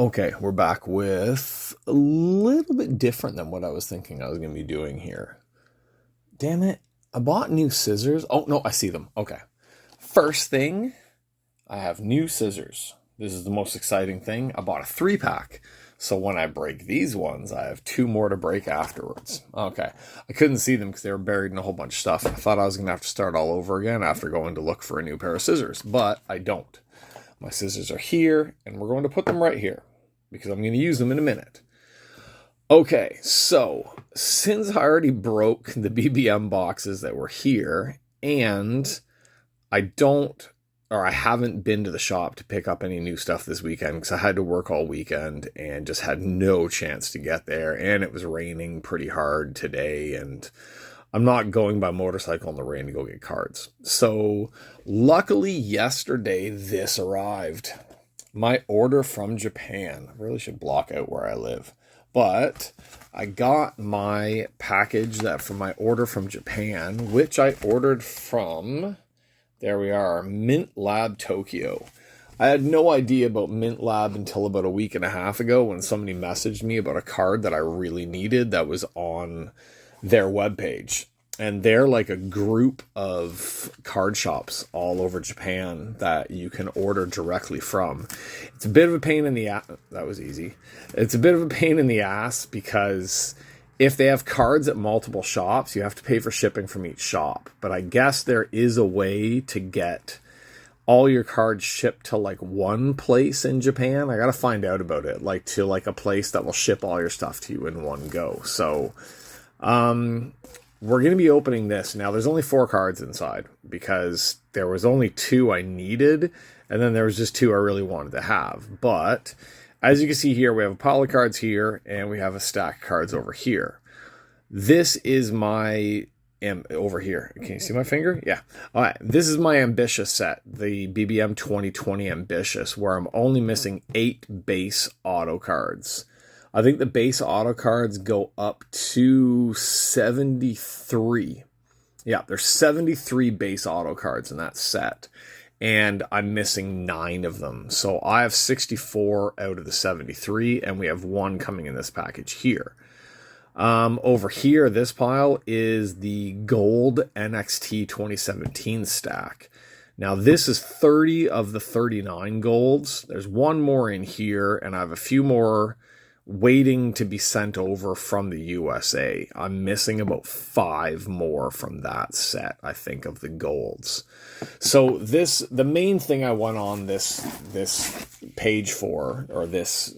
Okay, we're back with a little bit different than what I was thinking I was going to be doing here. Damn it. I bought new scissors. Oh, no, I see them. Okay. First thing, I have new scissors. This is the most exciting thing. I bought a 3-pack. So when I break these ones, I have 2 more to break afterwards. Okay. I couldn't see them because they were buried in a whole bunch of stuff. I thought I was going to have to start all over again after going to look for a new pair of scissors, but I don't. My scissors are here, and we're going to put them right here because I'm going to use them in a minute. Okay, so since I already broke the BBM boxes that were here, and I haven't been to the shop to pick up any new stuff this weekend because I had to work all weekend and just had no chance to get there, and it was raining pretty hard today, and I'm not going by motorcycle in the rain to go get cards. So luckily yesterday this arrived. My order from Japan. I really should block out where I live. But I got my package that from my order from Japan, which I ordered from, there we are, Mint Lab Tokyo. I had no idea about Mint Lab until about a week and a half ago when somebody messaged me about a card that I really needed that was on their webpage. And they're like a group of card shops all over Japan that you can order directly from. It's a bit of a pain in the ass. That was easy. It's a bit of a pain in the ass because if they have cards at multiple shops, you have to pay for shipping from each shop. But I guess there is a way to get all your cards shipped to like one place in Japan. I got to find out about it, like to like a place that will ship all your stuff to you in one go. So, we're going to be opening this. Now, there's only 4 cards inside because there was only 2 I needed, and then there was just 2 I really wanted to have. But as you can see here, we have a pile of cards here, and we have a stack of cards over here. This is my... over here. Can you see my finger? Yeah. All right. This is my Ambitious set, the BBM 2020 Ambitious, where I'm only missing 8 base auto cards. I think the base auto cards go up to 73. Yeah, there's 73 base auto cards in that set. And I'm missing 9 of them. So I have 64 out of the 73, and we have 1 coming in this package here. Over here, this pile is the Gold NXT 2017 stack. Now, this is 30 of the 39 golds. There's 1 more in here, and I have a few more waiting to be sent over from the USA. I'm missing about 5 more from that set, I think, of the golds. So the main thing I went on this page for, or this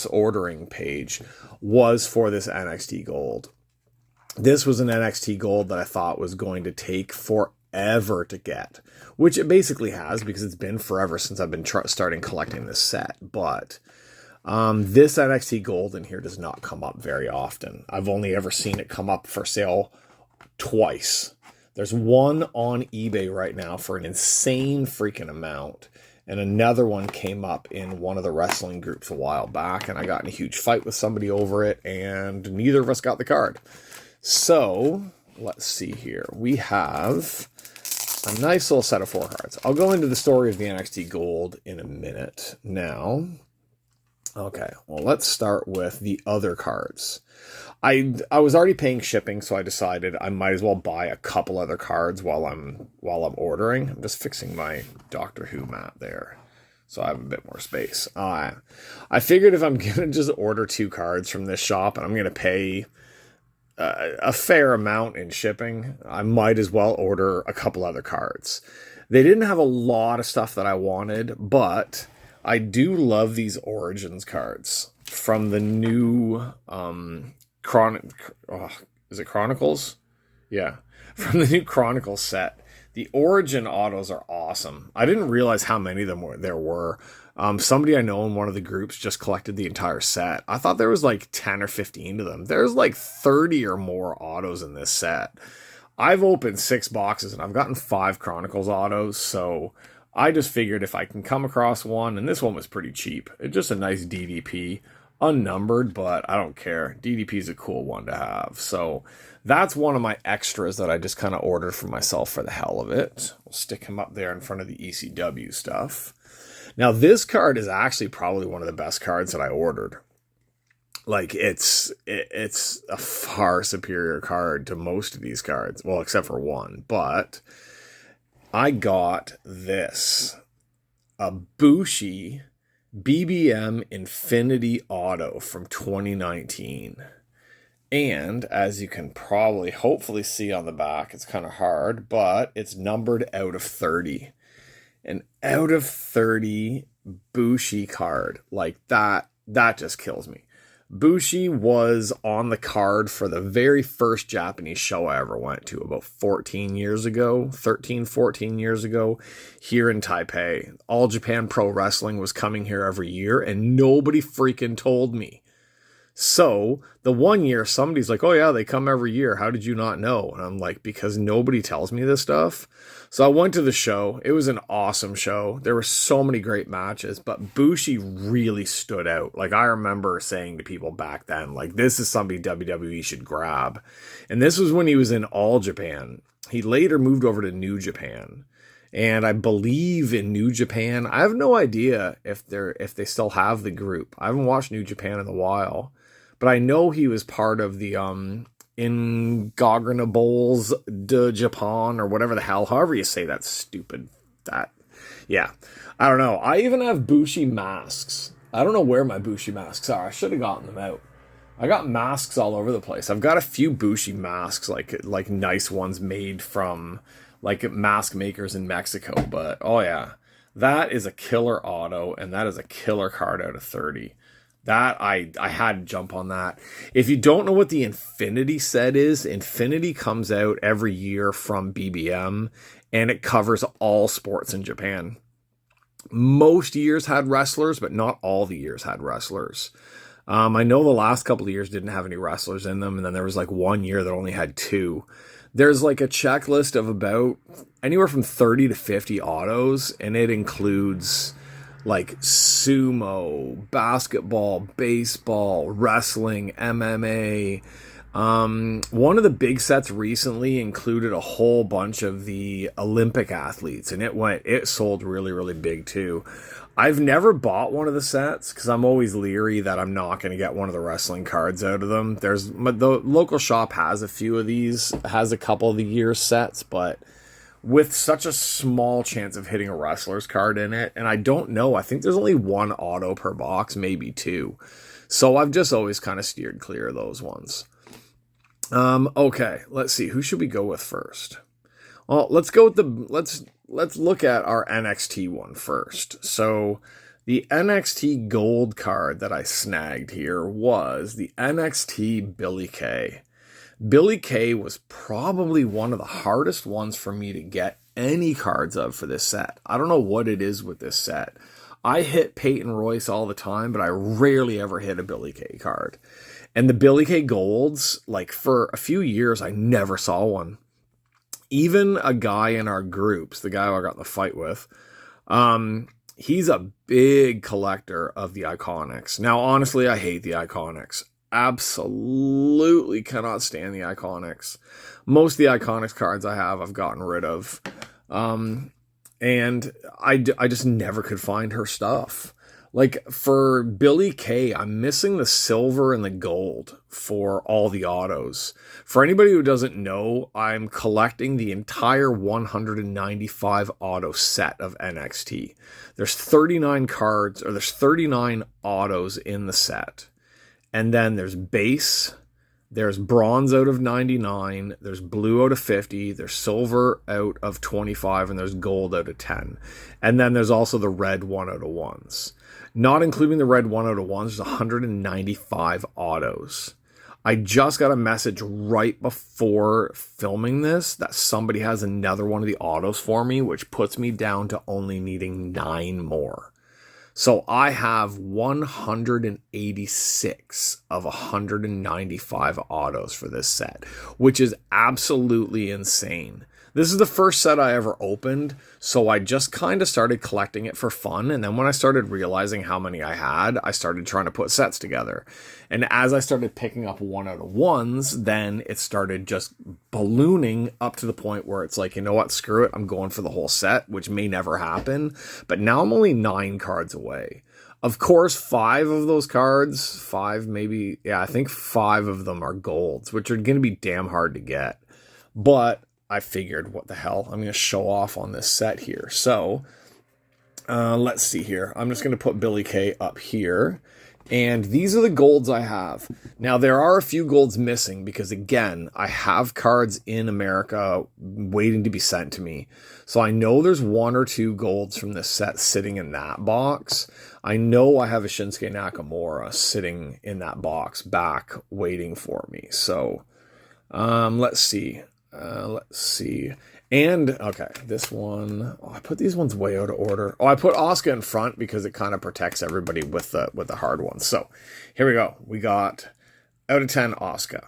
ordering page, was for this NXT gold. This was an NXT gold that I thought was going to take forever to get, which it basically has because it's been forever since I've been starting collecting this set, but this NXT Gold in here does not come up very often. I've only ever seen it come up for sale twice. There's 1 on eBay right now for an insane freaking amount. And another one came up in one of the wrestling groups a while back. And I got in a huge fight with somebody over it. And neither of us got the card. So, let's see here. We have a nice little set of 4 cards. I'll go into the story of the NXT Gold in a minute now. Okay, well, let's start with the other cards. I was already paying shipping, so I decided I might as well buy a couple other cards while I'm ordering. I'm just fixing my Doctor Who mat there, so I have a bit more space. I figured if I'm gonna just order 2 cards from this shop and I'm gonna pay a fair amount in shipping, I might as well order a couple other cards. They didn't have a lot of stuff that I wanted, but I do love these Origins cards from the new is it Chronicles? Yeah, from the new Chronicles set. The Origin autos are awesome. I didn't realize how many of them there were. Somebody I know in one of the groups just collected the entire set. I thought there was like 10 or 15 of them. There's like 30 or more autos in this set. I've opened 6 boxes and I've gotten 5 Chronicles autos, so I just figured if I can come across one, and this one was pretty cheap. It's just a nice DDP, unnumbered, but I don't care. DDP is a cool one to have. So that's one of my extras that I just kind of ordered for myself for the hell of it. We'll stick him up there in front of the ECW stuff. Now, this card is actually probably one of the best cards that I ordered. Like, it's a far superior card to most of these cards. Well, except for one. But I got this. A Bushi BBM Infinity Auto from 2019. And as you can probably hopefully see on the back, it's kind of hard, but it's numbered out of 30. An out of 30 Bushi card like that just kills me. Bushi was on the card for the very first Japanese show I ever went to about 14 years ago, here in Taipei. All Japan Pro Wrestling was coming here every year, and nobody freaking told me. So the one year somebody's like, oh yeah, they come every year. How did you not know? And I'm like, because nobody tells me this stuff. So I went to the show. It was an awesome show. There were so many great matches, but Bushi really stood out. Like, I remember saying to people back then, like, this is somebody WWE should grab. And this was when he was in All Japan. He later moved over to New Japan. And I believe in New Japan, I have no idea if they still have the group. I haven't watched New Japan in a while. But I know he was part of the Ingobernables de Japan, or whatever the hell, however you say that stupid, yeah. I don't know. I even have Bushi masks. I don't know where my Bushi masks are. I should have gotten them out. I got masks all over the place. I've got a few Bushi masks, like nice ones made from like mask makers in Mexico. But oh yeah, that is a killer auto, and that is a killer card out of 30. That I had to jump on that. If you don't know what the Infinity set is, Infinity comes out every year from BBM, and it covers all sports in Japan. Most years had wrestlers, but not all the years had wrestlers. I know the last couple of years didn't have any wrestlers in them, and then there was like 1 year that only had 2. There's like a checklist of about anywhere from 30 to 50 autos, and it includes like sumo, basketball, baseball, wrestling, MMA. One of the big sets recently included a whole bunch of the Olympic athletes, and it sold really, really big too. I've never bought one of the sets because I'm always leery that I'm not going to get one of the wrestling cards out of them. The local shop has a few of these, has a couple of the year sets, but with such a small chance of hitting a wrestler's card in it, and I don't know, I think there's only 1 auto per box, maybe 2. So I've just always kind of steered clear of those ones. Okay, let's see, who should we go with first? Well, let's go with let's look at our NXT one first. So the NXT gold card that I snagged here was the NXT Billie Kay. Billie Kay was probably one of the hardest ones for me to get any cards of for this set. I don't know what it is with this set. I hit Peyton Royce all the time, but I rarely ever hit a Billie Kay card. And the Billie Kay golds, like for a few years, I never saw one. Even a guy in our groups, the guy I got in the fight with, he's a big collector of the Iconics. Now, honestly, I hate the Iconics. Absolutely cannot stand the Iconics. Most of the Iconics cards I have, I've gotten rid of. And I just never could find her stuff. Like for Billie Kay, I'm missing the silver and the gold for all the autos. For anybody who doesn't know, I'm collecting the entire 195 auto set of NXT. There's 39 cards, or there's 39 autos in the set. And then there's base, there's bronze out of 99, there's blue out of 50, there's silver out of 25, and there's gold out of 10. And then there's also the red 1 out of 1s. Not including the red 1 out of 1s, there's 195 autos. I just got a message right before filming this that somebody has another one of the autos for me, which puts me down to only needing 9 more. So I have 186 of 195 autos for this set, which is absolutely insane. This is the first set I ever opened, so I just kind of started collecting it for fun, and then when I started realizing how many I had, I started trying to put sets together. And as I started picking up 1/1s, then it started just ballooning up to the point where it's like, you know what, screw it, I'm going for the whole set, which may never happen, but now I'm only 9 cards away. Of course, 5 of those cards, 5 maybe, yeah, I think 5 of them are golds, which are going to be damn hard to get. But I figured, what the hell, I'm going to show off on this set here. So, let's see here. I'm just going to put Billy Kay up here. And these are the golds I have. Now, there are a few golds missing because, again, I have cards in America waiting to be sent to me. So I know there's 1 or 2 golds from this set sitting in that box. I know I have a Shinsuke Nakamura sitting in that box back waiting for me. So, let's see. And, okay, this one, oh, I put these ones way out of order. Oh, I put Asuka in front because it kind of protects everybody with the hard ones. So, here we go. We got, out of 10, Asuka.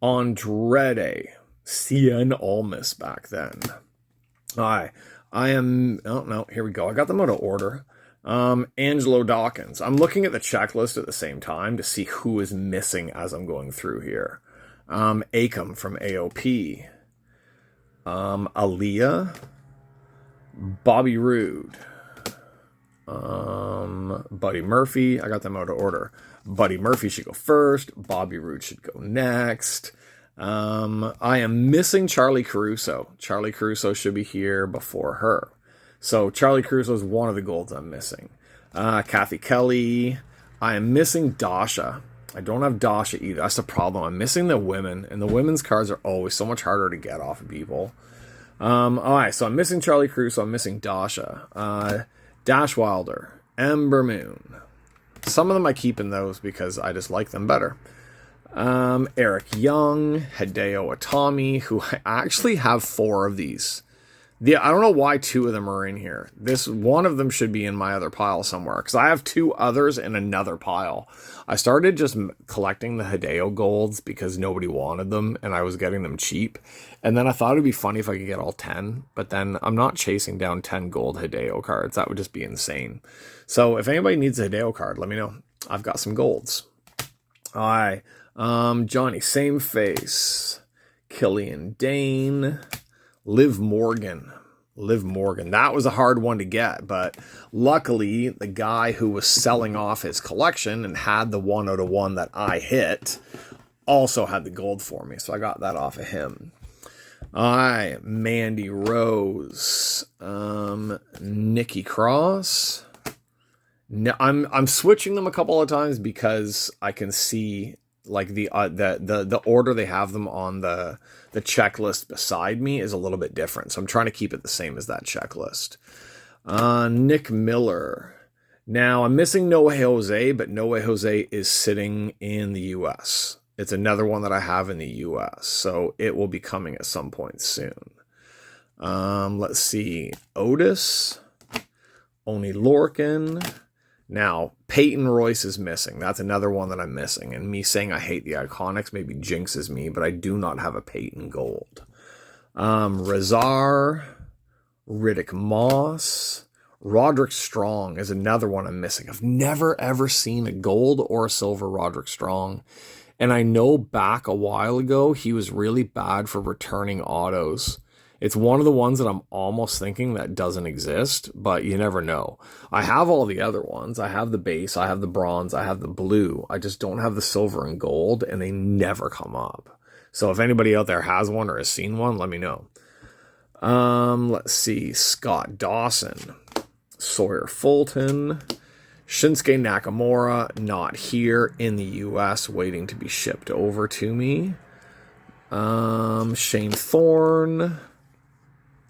Andrade. Cien Almas back then. I am, oh, no, here we go. I got them out of order. Angelo Dawkins. I'm looking at the checklist at the same time to see who is missing as I'm going through here. Akam from AOP, Aaliyah, Bobby Roode, Buddy Murphy. I got them out of order. Buddy Murphy should go first. Bobby Roode should go next. I am missing Charlie Caruso. Charlie Caruso should be here before her. So Charlie Caruso is one of the golds I'm missing. Kathy Kelly. I am missing Dasha. I don't have Dasha either. That's the problem. I'm missing the women, and the women's cards are always so much harder to get off of people. All right, so I'm missing Charlie Caruso. I'm missing Dasha. Dash Wilder. Ember Moon. Some of them I keep in those because I just like them better. Eric Young. Hideo Itami, who I actually have 4 of these. I don't know why 2 of them are in here. One of them should be in my other pile somewhere, because I have 2 others in another pile. I started just collecting the Hideo golds because nobody wanted them, and I was getting them cheap. And then I thought it would be funny if I could get all 10, but then I'm not chasing down 10 gold Hideo cards. That would just be insane. So if anybody needs a Hideo card, let me know. I've got some golds. All right. Johnny Same Face. Killian Dane. Liv Morgan. That was a hard one to get, but luckily the guy who was selling off his collection and had the 1/1 that I hit also had the gold for me, so I got that off of him. Mandy Rose, Nikki Cross. No, I'm switching them a couple of times because I can see like the order they have them on the checklist beside me is a little bit different. So I'm trying to keep it the same as that checklist. Nick Miller. Now I'm missing No Way Jose, but No Way Jose is sitting in the US. It's another one that I have in the US. So it will be coming at some point soon. Let's see. Otis. Oni Lorcan. Now, Peyton Royce is missing. That's another one that I'm missing. And me saying I hate the Iconics maybe jinxes me, but I do not have a Peyton Gold. Razar, Riddick Moss, Roderick Strong is another one I'm missing. I've never ever seen a gold or a silver Roderick Strong. And I know back a while ago, he was really bad for returning autos. It's one of the ones that I'm almost thinking that doesn't exist, but you never know. I have all the other ones. I have the base, I have the bronze, I have the blue. I just don't have the silver and gold, and they never come up. So if anybody out there has one or has seen one, let me know. Let's see. Scott Dawson. Sawyer Fulton. Shinsuke Nakamura, not here in the US, waiting to be shipped over to me. Shane Thorne.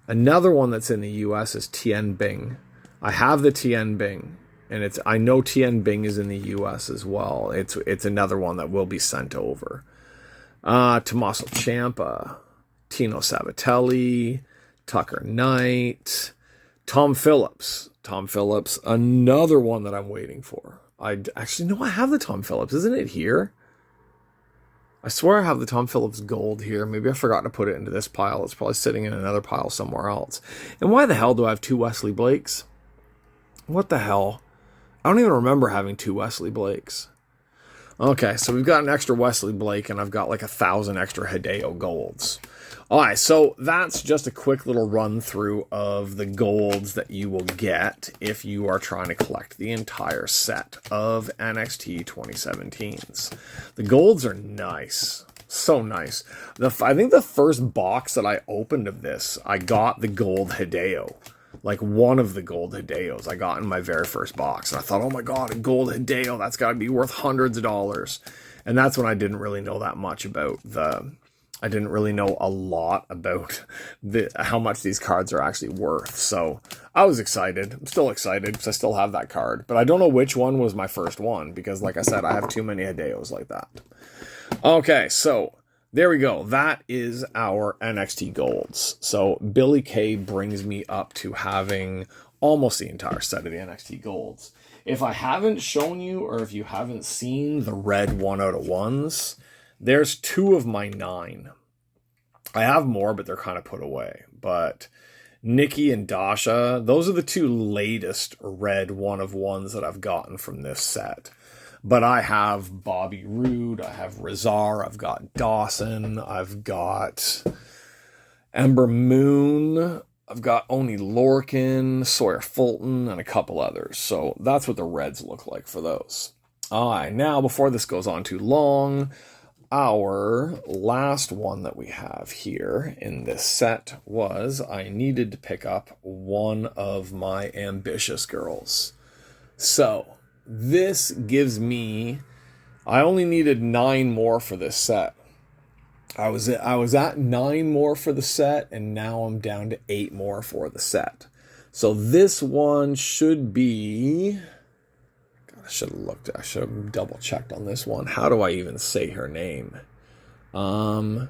Another one that's in the US is Tien Bing. I have the Tien Bing, and I know Tien Bing is in the US as well. It's another one that will be sent over. Tommaso Ciampa, Tino Sabatelli, Tucker Knight, Tom Phillips. Another one that I'm waiting for. I have the Tom Phillips. Isn't it here? I swear I have the Tom Phillips Gold here. Maybe I forgot to put it into this pile. It's probably sitting in another pile somewhere else. And why the hell do I have 2 Wesley Blakes? What the hell? I don't even remember having 2 Wesley Blakes. Okay, so we've got an extra Wesley Blake, and I've got like 1,000 extra Hideo Golds. All right, so that's just a quick little run through of the golds that you will get if you are trying to collect the entire set of NXT 2017s. The golds are nice. So nice. I think the first box that I opened of this, I got the gold Hideo. Like one of the gold Hideos I got in my very first box. And I thought, oh my God, a gold Hideo, that's got to be worth hundreds of dollars. And that's when I didn't really know that much about I didn't really know a lot about how much these cards are actually worth. So I was excited. I'm still excited because I still have that card. But I don't know which one was my first one because, like I said, I have too many Hideos like that. Okay, so there we go. That is our NXT Golds. So Billy Kay brings me up to having almost the entire set of the NXT Golds. If I haven't shown you, or if you haven't seen the red 1 out of 1s, there's 2 of my 9. I have more, but they're kind of put away. But Nikki and Dasha, those are the 2 latest red 1 of 1s that I've gotten from this set. But I have Bobby Roode, I have Razar, I've got Dawson, I've got Ember Moon, I've got Oni Lorcan, Sawyer Fulton, and a couple others. So that's what the reds look like for those. All right, now before this goes on too long, our last one that we have here in this set was I needed to pick up one of my ambitious girls. So this gives me, I only needed 9 more for this set. I was at 9 more for the set, and now I'm down to 8 more for the set. So this one should be, God, I should have double checked on this one. How do I even say her name? Tsukushi,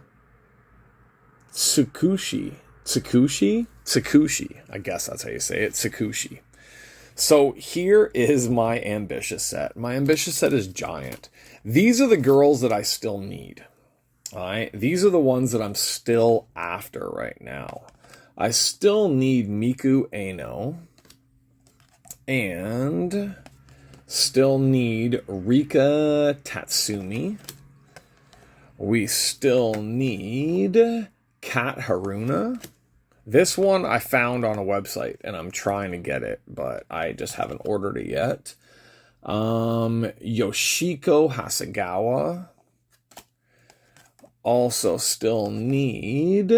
I guess that's how you say it, Tsukushi. So here is my ambitious set. My ambitious set is giant. These are the girls that I still need. All right, these are the ones that I'm still after right now. I still need Miku Eno and still need Rika Tatsumi. We still need Kat Haruna. This one I found on a website, and I'm trying to get it, but I just haven't ordered it yet. Yoshiko Hasegawa. Also still need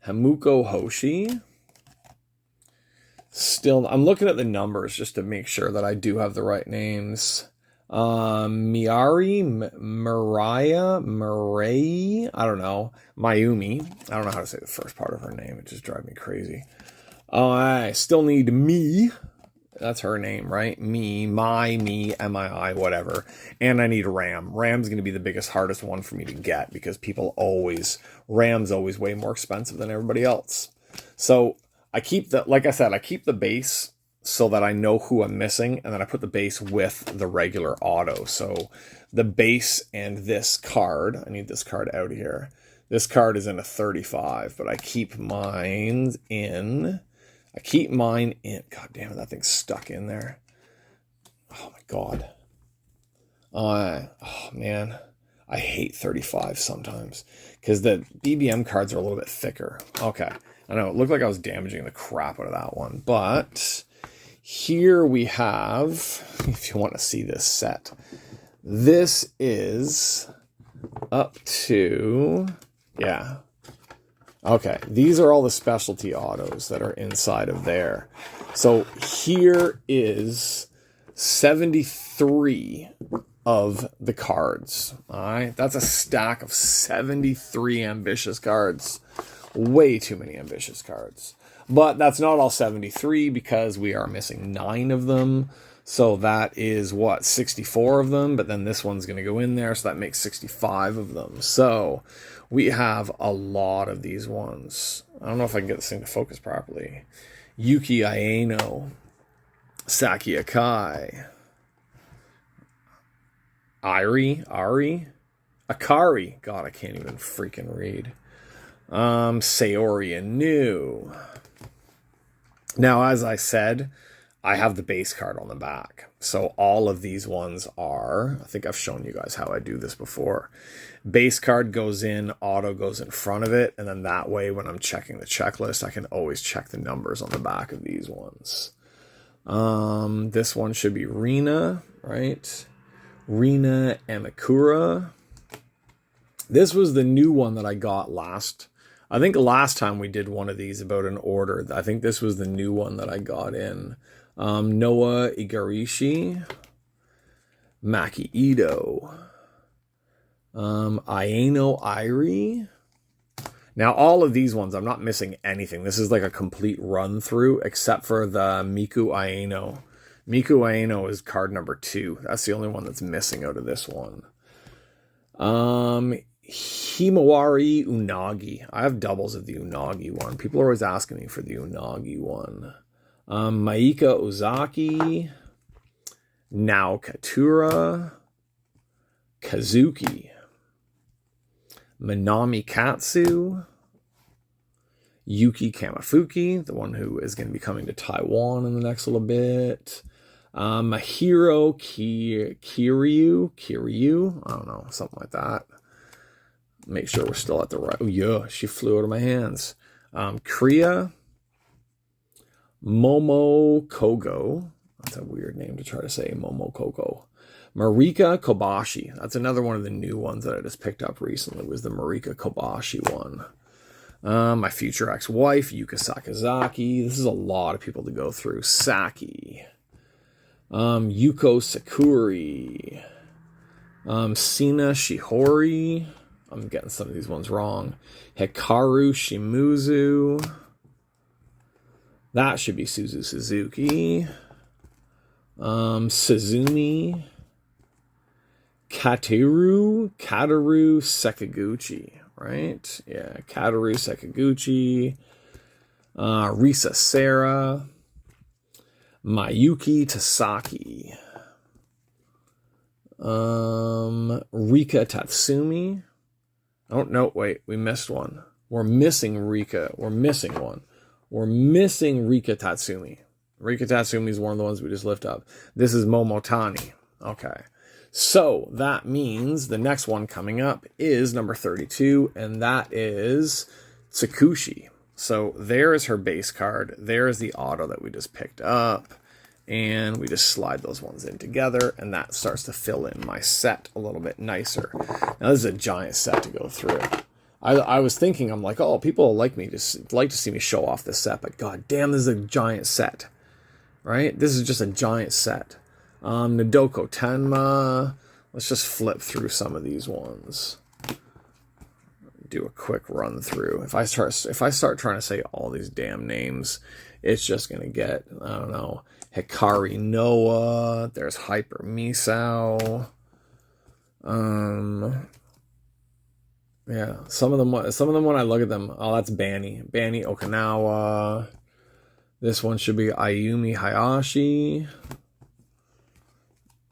Hamuko Hoshi. Still, I'm looking at the numbers just to make sure that I do have the right names. Mirai, I don't know. Mayumi. I don't know how to say the first part of her name. It just drives me crazy. I still need Me. That's her name, right? Me, M-I-I, whatever. And I need Ram. Ram's going to be the biggest, hardest one for me to get because Ram's always way more expensive than everybody else. So I keep like I said, I keep the base so that I know who I'm missing, and then I put the base with the regular auto. So the base and this card, I need this card out of here. This card is in a 35, but I keep mine in. God damn it, that thing's stuck in there. Oh my God. Oh man, I hate 35 sometimes because the BBM cards are a little bit thicker. Okay, I know it looked like I was damaging the crap out of that one, but here we have, if you want to see this set, this is up to, yeah. Okay, these are all the specialty autos that are inside of there. So here is 73 of the cards. All right, that's a stack of 73 ambitious cards. Way too many ambitious cards. But that's not all 73 because we are missing 9 of them. So that is 64 of them, but then this one's going to go in there, so that makes 65 of them. So we have a lot of these ones. I don't know if I can get this thing to focus properly. Yuki Aeno, Saki Akai, Ari. Akari. God, I can't even freaking read. Sayori Inu. Now, as I said, I have the base card on the back. So all of these ones are, I think I've shown you guys how I do this before. Base card goes in, auto goes in front of it, and then that way when I'm checking the checklist, I can always check the numbers on the back of these ones. This one should be Rina, right? Rina Amakura. This was the new one that I got last. I think last time we did one of these about an order. I think this was the new one that I got in. Noah Igarashi. Maki Ito. Aino Irie. Now, all of these ones, I'm not missing anything. This is like a complete run through, except for the Miku Aino. Miku Aino is card number 2. That's the only one that's missing out of this one. Himawari Unagi. I have doubles of the Unagi one. People are always asking me for the Unagi one. Maika Ozaki. Nao Katura. Kazuki. Minami Katsu. Yuki Kamafuki, the one who is going to be coming to Taiwan in the next little bit. Mahiro Kiryu, I don't know, something like that. Make sure we're still at the right. Oh yeah, she flew out of my hands. Kriya, Momo Kogo. That's a weird name to try to say. Momo Kogo. Marika Kobashi. That's another one of the new ones that I just picked up recently. Was the Marika Kobashi one. My future ex-wife, Yuka Sakazaki. This is a lot of people to go through. Saki. Yuko Sakuri. Sina Shihori. I'm getting some of these ones wrong. Hikaru Shimuzu. That should be Suzu Suzuki. Suzumi. Kataru Sekaguchi, right? Yeah, Kataru Sekaguchi. Risa Sarah. Mayuki Tasaki. Rika Tatsumi. Oh, no, wait, we missed one. We're missing Rika. We're missing one. We're missing Rika Tatsumi. Rika Tatsumi is one of the ones we just lifted up. This is Momotani. Okay. So that means the next one coming up is number 32, and that is Tsukushi. So there is her base card. There is the auto that we just picked up. And we just slide those ones in together, and that starts to fill in my set a little bit nicer. Now, this is a giant set to go through. I was thinking, I'm like, oh, people like to see me show off this set, but god damn, this is a giant set. Right? This is just a giant set. Nodoko Tenma. Let's just flip through some of these ones. Do a quick run through. If I start trying to say all these damn names, it's just gonna get, I don't know, Hikari Noah. There's Hyper Misao. Yeah, some of them when I look at them, oh, that's Bani Okinawa. This one should be Ayumi Hayashi.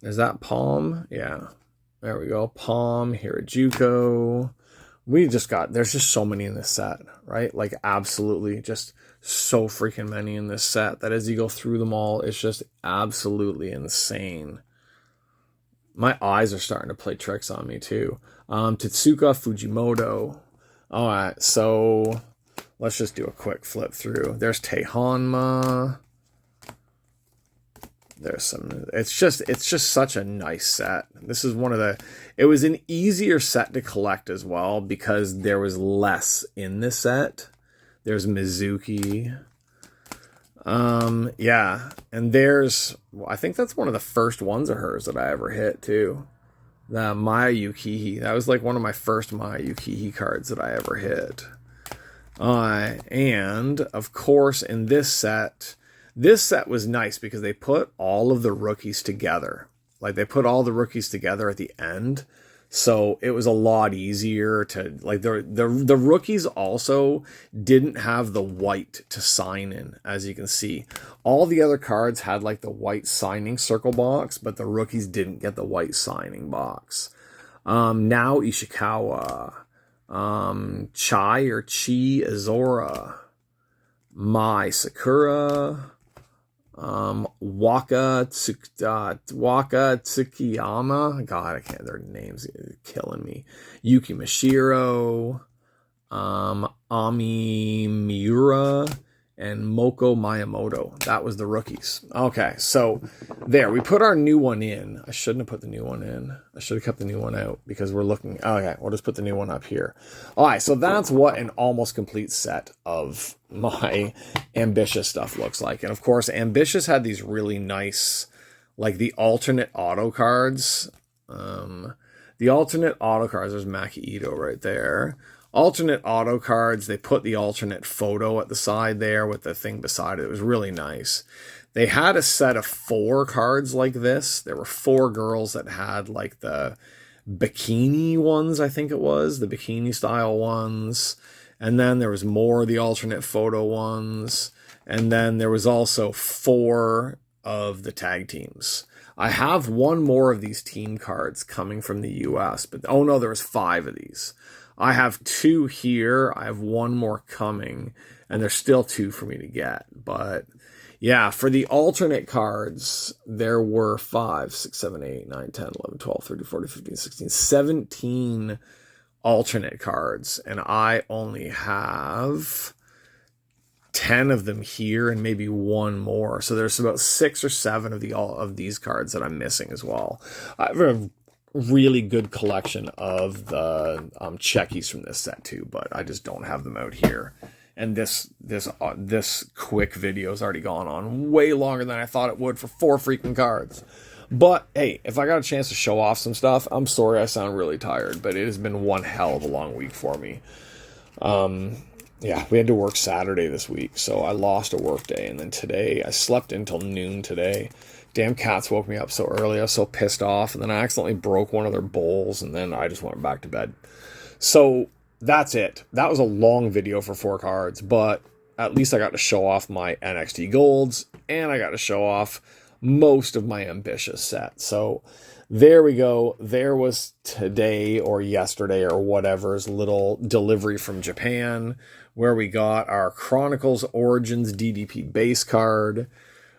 Is that Palm? Yeah. There we go. Palm, Hirajuko. There's just so many in this set, right? Like, absolutely just so freaking many in this set that as you go through them all, it's just absolutely insane. My eyes are starting to play tricks on me, too. Tetsuka Fujimoto. All right, so let's just do a quick flip through. There's Tehanma. There's some, it's just such a nice set. This is it was an easier set to collect as well because there was less in this set. There's Mizuki. Yeah. And I think that's one of the first ones of hers that I ever hit too. The Maya Yukihi. That was like one of my first Maya Yukihi cards that I ever hit. And of course in this set was nice because they put all of the rookies together. Like, they put all the rookies together at the end. So it was a lot easier to, like, the rookies also didn't have the white to sign in, as you can see. All the other cards had, like, the white signing circle box, but the rookies didn't get the white signing box. Now Ishikawa, Chai or Chi Azora, Mai Sakura, Waka Tsukiyama. God, I can't. Their names are killing me. Yuki Mashiro, Ami Miura, and Moko Miyamoto. That was the rookies. Okay, so there. We put our new one in. I shouldn't have put the new one in. I should have kept the new one out because we're looking. Okay, we'll just put the new one up here. All right, so that's what an almost complete set of my Ambitious stuff looks like. And of course, Ambitious had these really nice, like the alternate auto cards. The alternate auto cards, there's Maki Ito right there. Alternate auto cards, they put the alternate photo at the side there with the thing beside it. It was really nice. They had a set of 4 cards like this. There were 4 girls that had like the bikini ones, I think it was, the bikini style ones. And then there was more of the alternate photo ones. And then there was also 4 of the tag teams. I have 1 more of these team cards coming from the US, but oh no, there was 5 of these. I have 2 here. I have 1 more coming, and there's still 2 for me to get. But yeah, for the alternate cards, there were 5, 6, 7, 8, 9, 10, 11, 12, 13, 14, 15, 16, 17 alternate cards, and I only have 10 of them here and maybe 1 more. So there's about 6 or 7 of these cards that I'm missing as well. I have a really good collection of the checkies from this set too, but I just don't have them out here. And this quick video has already gone on way longer than I thought it would for 4 freaking cards. But hey, if I got a chance to show off some stuff, I'm sorry I sound really tired, but it has been one hell of a long week for me. Yeah, we had to work Saturday this week, so I lost a work day, and then today I slept until noon today. Damn cats woke me up so early. I was so pissed off, and then I accidentally broke one of their bowls, and then I just went back to bed. So that's it. That was a long video for 4 cards, but at least I got to show off my NXT Golds, and I got to show off most of my Ambitious set. So there we go. There was today or yesterday or whatever's little delivery from Japan, where we got our Chronicles Origins DDP base card.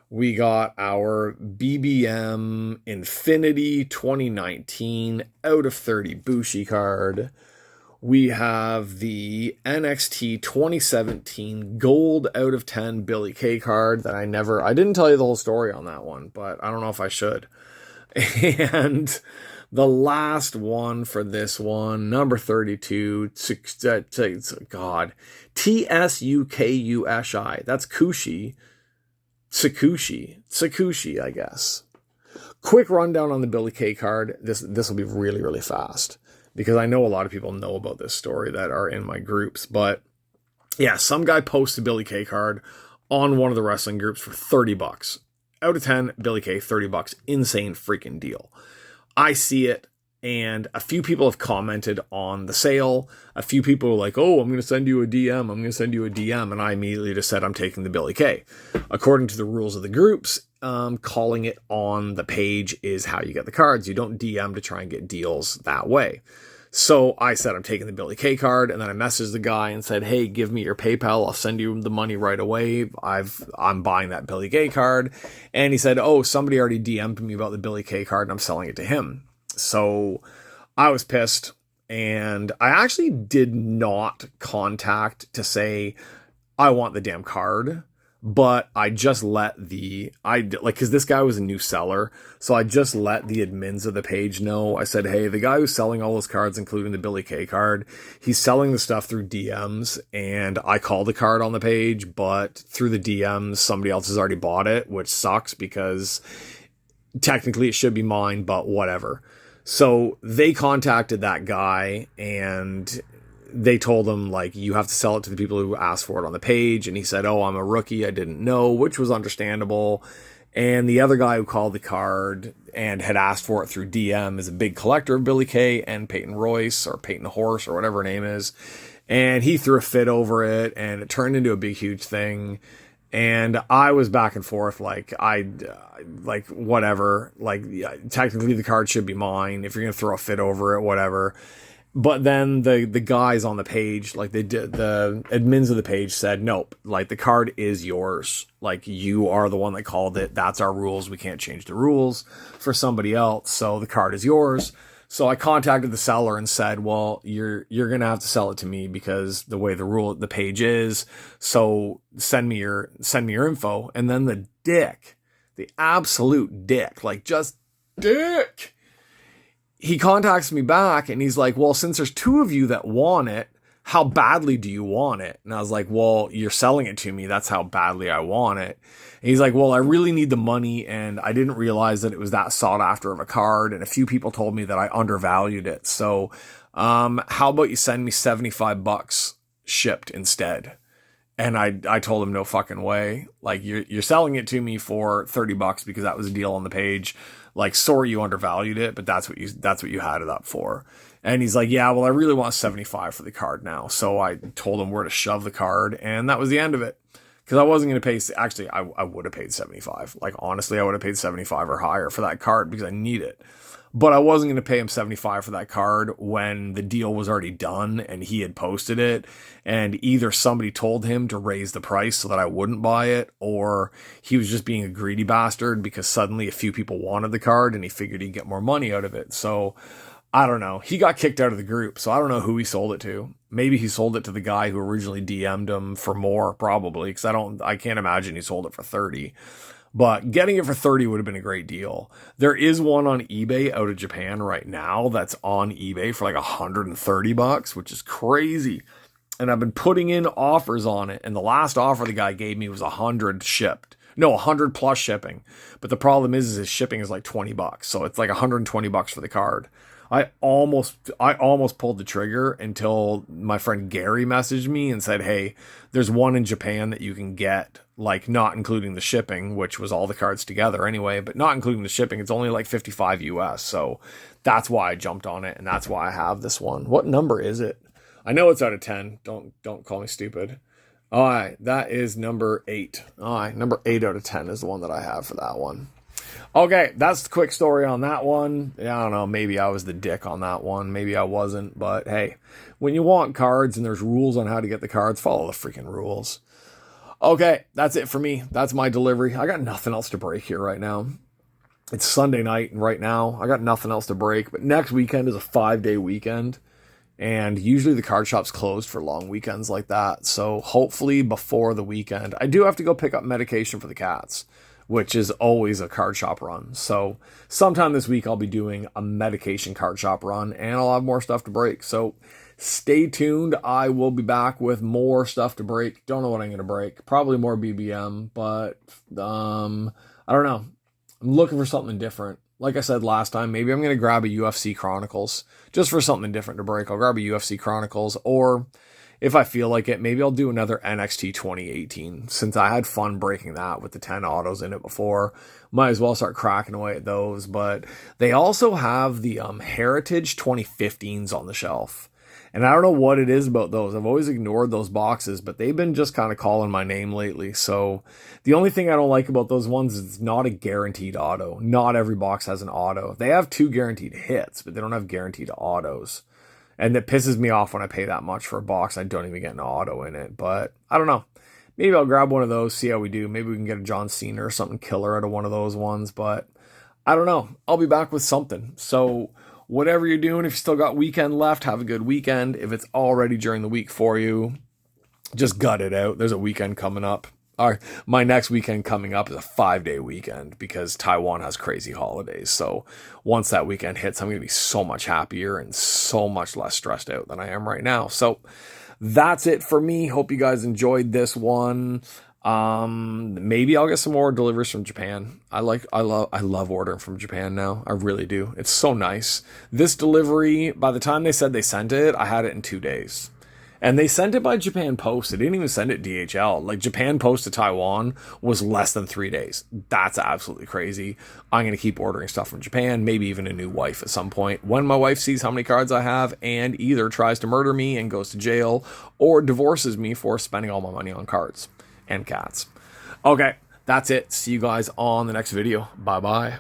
We got our BBM Infinity 2019 out of 30 Bushi card. We have the NXT 2017 Gold out of 10 Billy Kay card that I didn't tell you the whole story on that one, but I don't know if I should. And the last one for this one, number 32, God, TSUKUSI. That's Kushi. Tsukushi, I guess. Quick rundown on the Billy Kay card. This will be really, really fast because I know a lot of people know about this story that are in my groups. But yeah, some guy posted Billy Kay card on one of the wrestling groups for $30. Out of 10, Billy Kay, $30. Insane freaking deal. I see it, and a few people have commented on the sale. A few people were like, oh, I'm going to send you a DM. I'm going to send you a DM. And I immediately just said, I'm taking the Billy Kay. According to the rules of the groups, calling it on the page is how you get the cards. You don't DM to try and get deals that way. So I said, I'm taking the Billy Kay card. And then I messaged the guy and said, hey, give me your PayPal. I'll send you the money right away. I'm buying that Billy Kay card. And he said, oh, somebody already DM'd me about the Billy Kay card and I'm selling it to him. So I was pissed, and I actually did not contact to say I want the damn card, but I just let because this guy was a new seller, so I just let the admins of the page know. I said, hey, the guy who's selling all those cards, including the Billy Kay card, he's selling the stuff through DMs, and I called the card on the page, but through the DMs, somebody else has already bought it, which sucks because technically it should be mine, but whatever. So they contacted that guy and they told him, like, you have to sell it to the people who asked for it on the page. And he said, oh, I'm a rookie. I didn't know, which was understandable. And the other guy who called the card and had asked for it through DM is a big collector of Billy Kay and Peyton Royce or Peyton Horse or whatever her name is. And he threw a fit over it and it turned into a big, huge thing. And I was back and forth, like whatever, like yeah, technically the card should be mine. If you're gonna throw a fit over it, whatever. But then the guys on the page, like they did, the admins of the page said, nope, like the card is yours. Like you are the one that called it. That's our rules. We can't change the rules for somebody else. So the card is yours. So I contacted the seller and said, well, you're going to have to sell it to me because the way the page is. So send me your info. And then the absolute dick, like just dick. He contacts me back and he's like, well, since there's two of you that want it, how badly do you want it? And I was like, well, you're selling it to me. That's how badly I want it. And he's like, well, I really need the money. And I didn't realize that it was that sought after of a card. And a few people told me that I undervalued it. So, how about you send me $75 shipped instead? And I told him no fucking way. Like you're selling it to me for $30 because that was a deal on the page. Like, sorry, you undervalued it, but that's what you had it up for. And he's like, yeah, well, I really want 75 for the card now. So I told him where to shove the card, and that was the end of it. Because I wasn't going to pay, actually, I would have paid 75. Like, honestly, I would have paid 75 or higher for that card because I need it. But I wasn't going to pay him 75 for that card when the deal was already done and he had posted it. And either somebody told him to raise the price so that I wouldn't buy it, or he was just being a greedy bastard because suddenly a few people wanted the card and he figured he'd get more money out of it. So I don't know. He got kicked out of the group, so I don't know who he sold it to. Maybe he sold it to the guy who originally DM'd him for more, probably, because I can't imagine he sold it for 30. But getting it for 30 would have been a great deal. There is one on eBay out of Japan right now that's on eBay for like $130, which is crazy. And I've been putting in offers on it, and the last offer the guy gave me was 100 shipped. No, 100 plus shipping. But the problem is his shipping is like $20. So it's like $120 for the card. I almost pulled the trigger until my friend Gary messaged me and said, hey, there's one in Japan that you can get, like not including the shipping, which was all the cards together anyway, but not including the shipping. It's only like 55 US. So that's why I jumped on it. And that's why I have this one. What number is it? I know it's out of 10. Don't call me stupid. All right. That is number 8. All right. Number 8 out of 10 is the one that I have for that one. Okay, that's the quick story on that one. I don't know, maybe I was the dick on that one. Maybe I wasn't, but hey, when you want cards and there's rules on how to get the cards, follow the freaking rules. Okay, that's it for me. That's my delivery. I got nothing else to break here right now. It's Sunday night, and right now I got nothing else to break, but next weekend is a 5-day weekend, and usually the card shop's closed for long weekends like that, so hopefully before the weekend, I do have to go pick up medication for the cats, which is always a card shop run. So sometime this week I'll be doing a medication card shop run and I'll have more stuff to break. So stay tuned. I will be back with more stuff to break. Don't know what I'm going to break. Probably more BBM, but I don't know. I'm looking for something different. Like I said last time, maybe I'm going to grab a UFC Chronicles just for something different to break. I'll grab a UFC Chronicles, or if I feel like it, maybe I'll do another NXT 2018, since I had fun breaking that with the 10 autos in it before. Might as well start cracking away at those. But they also have the Heritage 2015s on the shelf. And I don't know what it is about those. I've always ignored those boxes, but they've been just kind of calling my name lately. So the only thing I don't like about those ones is it's not a guaranteed auto. Not every box has an auto. They have 2 guaranteed hits, but they don't have guaranteed autos. And it pisses me off when I pay that much for a box. I don't even get an auto in it. But I don't know. Maybe I'll grab one of those, see how we do. Maybe we can get a John Cena or something killer out of one of those ones. But I don't know. I'll be back with something. So whatever you're doing, if you still got weekend left, have a good weekend. If it's already during the week for you, just gut it out. There's a weekend coming up. My next weekend coming up is a 5-day weekend because Taiwan has crazy holidays. So once that weekend hits, I'm going to be so much happier and so much less stressed out than I am right now. So that's it for me. Hope you guys enjoyed this one. Maybe I'll get some more deliveries from Japan. I love ordering from Japan now. I really do. It's so nice. This delivery, by the time they said they sent it, I had it in 2 days. And they sent it by Japan Post. They didn't even send it DHL. Like, Japan Post to Taiwan was less than 3 days. That's absolutely crazy. I'm going to keep ordering stuff from Japan, maybe even a new wife at some point. When my wife sees how many cards I have and either tries to murder me and goes to jail or divorces me for spending all my money on cards and cats. Okay, that's it. See you guys on the next video. Bye bye.